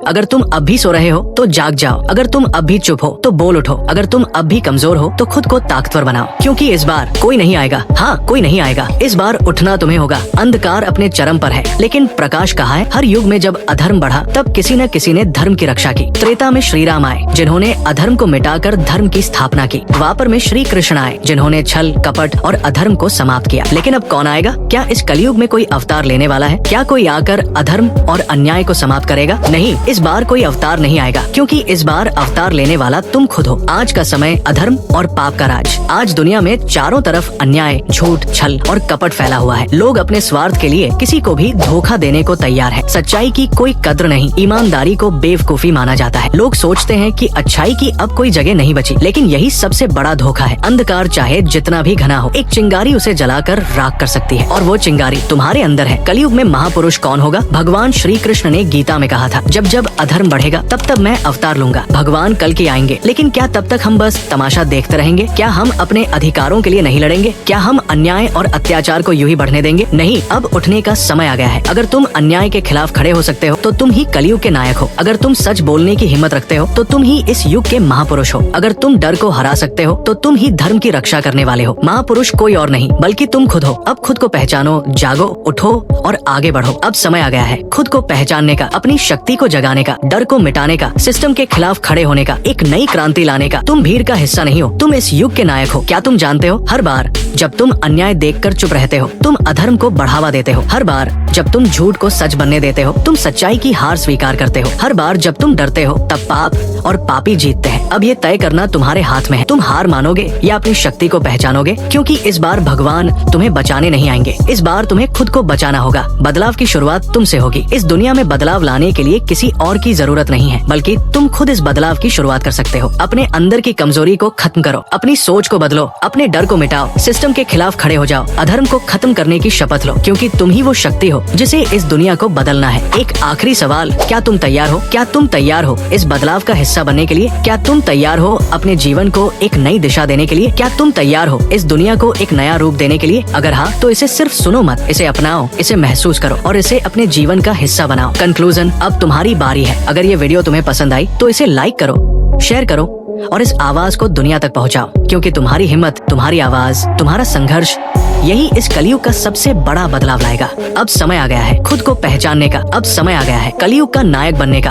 अगर तुम अब भी सो रहे हो तो जाग जाओ, अगर तुम अब भी चुप हो तो बोल उठो, अगर तुम अब भी कमजोर हो तो खुद को ताकतवर बनाओ, क्योंकि इस बार कोई नहीं आएगा। हाँ, कोई नहीं आएगा। इस बार उठना तुम्हें होगा। अंधकार अपने चरम पर है, लेकिन प्रकाश कहाँ है? हर युग में जब अधर्म बढ़ा तब किसी न किसी ने धर्म की रक्षा की। त्रेता में श्री राम आए, जिन्होंने अधर्म को मिटाकर धर्म की स्थापना की। द्वापर में श्री कृष्ण आए, जिन्होंने छल कपट और अधर्म को समाप्त किया। लेकिन अब कौन आएगा? क्या इस कलयुग में कोई अवतार लेने वाला है? क्या कोई आकर अधर्म और अन्याय को समाप्त करेगा? नहीं, इस बार कोई अवतार नहीं आएगा, क्योंकि इस बार अवतार लेने वाला तुम खुद हो। आज का समय अधर्म और पाप का राज। आज दुनिया में चारों तरफ अन्याय, झूठ, छल और कपट फैला हुआ है। लोग अपने स्वार्थ के लिए किसी को भी धोखा देने को तैयार है। सच्चाई की कोई कद्र नहीं, ईमानदारी को बेवकूफी माना जाता है। लोग सोचते हैं कि अच्छाई की अब कोई जगह नहीं बची, लेकिन यही सबसे बड़ा धोखा है। अंधकार चाहे जितना भी घना हो, एक चिंगारी उसे जलाकर राख कर सकती है, और वो चिंगारी तुम्हारे अंदर है। कलयुग में महापुरुष कौन होगा? भगवान श्री कृष्ण ने गीता में कहा था, जब जब अधर्म बढ़ेगा तब तब मैं अवतार लूंगा। भगवान कल के आएंगे, लेकिन क्या तब तक हम बस तमाशा देखते रहेंगे? क्या हम अपने अधिकारों के लिए नहीं लड़ेंगे? क्या हम अन्याय और अत्याचार को यूं ही बढ़ने देंगे? नहीं, अब उठने का समय आ गया है। अगर तुम अन्याय के खिलाफ खड़े हो सकते हो तो तुम ही कलयुग के नायक हो। अगर तुम सच बोलने की हिम्मत रखते हो तो तुम ही इस युग के महापुरुष हो। अगर तुम डर को हरा सकते हो तो तुम ही धर्म की रक्षा करने वाले हो। महापुरुष कोई और नहीं बल्कि तुम खुद हो। अब खुद को पहचानो, जागो, उठो और आगे बढ़ो। अब समय आ गया है खुद को पहचानने का, अपनी शक्ति को जगाने का, डर को मिटाने का, सिस्टम के खिलाफ खड़े होने का, एक नई क्रांति लाने का। तुम भीड़ का हिस्सा नहीं हो, तुम इस युग के नायक हो। क्या तुम जानते हो, हर बार जब तुम अन्याय देखकर चुप रहते हो, तुम अधर्म को बढ़ावा देते हो। हर बार जब तुम झूठ को सच बनने देते हो, तुम सच्चाई की हार स्वीकार करते हो। हर बार जब तुम डरते हो, तब पाप और पापी जीतते हैं। अब ये तय करना तुम्हारे हाथ में है, तुम हार मानोगे या अपनी शक्ति को पहचानोगे, क्योंकि इस बार भगवान तुम्हें बचाने नहीं आएंगे। इस बार तुम्हें खुद को बचाना होगा। बदलाव की शुरुआत तुमसे होगी। इस दुनिया में बदलाव लाने के लिए किसी और की जरूरत नहीं है, बल्कि तुम खुद इस बदलाव की शुरुआत कर सकते हो। अपने अंदर की कमजोरी को खत्म करो, अपनी सोच को बदलो, अपने डर को मिटाओ, सिस्टम के खिलाफ खड़े हो जाओ, अधर्म को खत्म करने की शपथ लो, क्योंकि तुम ही वो शक्ति हो जिसे इस दुनिया को बदलना है। एक आखिरी सवाल, क्या तुम तैयार हो? क्या तुम तैयार हो इस बदलाव का हिस्सा बनने के लिए? क्या तुम तैयार हो अपने जीवन को एक नई दिशा देने के लिए? क्या तुम तैयार हो इस दुनिया को एक नया रूप देने के लिए? अगर हाँ, तो इसे सिर्फ सुनो मत, इसे अपनाओ, इसे महसूस करो और इसे अपने जीवन का हिस्सा बनाओ। कंक्लूजन, अब तुम्हारी बारी है। अगर ये वीडियो तुम्हें पसंद आई तो इसे लाइक करो, शेयर करो और इस आवाज को दुनिया तक पहुंचाओ, क्योंकि तुम्हारी हिम्मत, तुम्हारी आवाज, तुम्हारा संघर्ष, यही इस कलयुग का सबसे बड़ा बदलाव लाएगा। अब समय आ गया है खुद को पहचानने का, अब समय आ गया है कलयुग का नायक बनने का।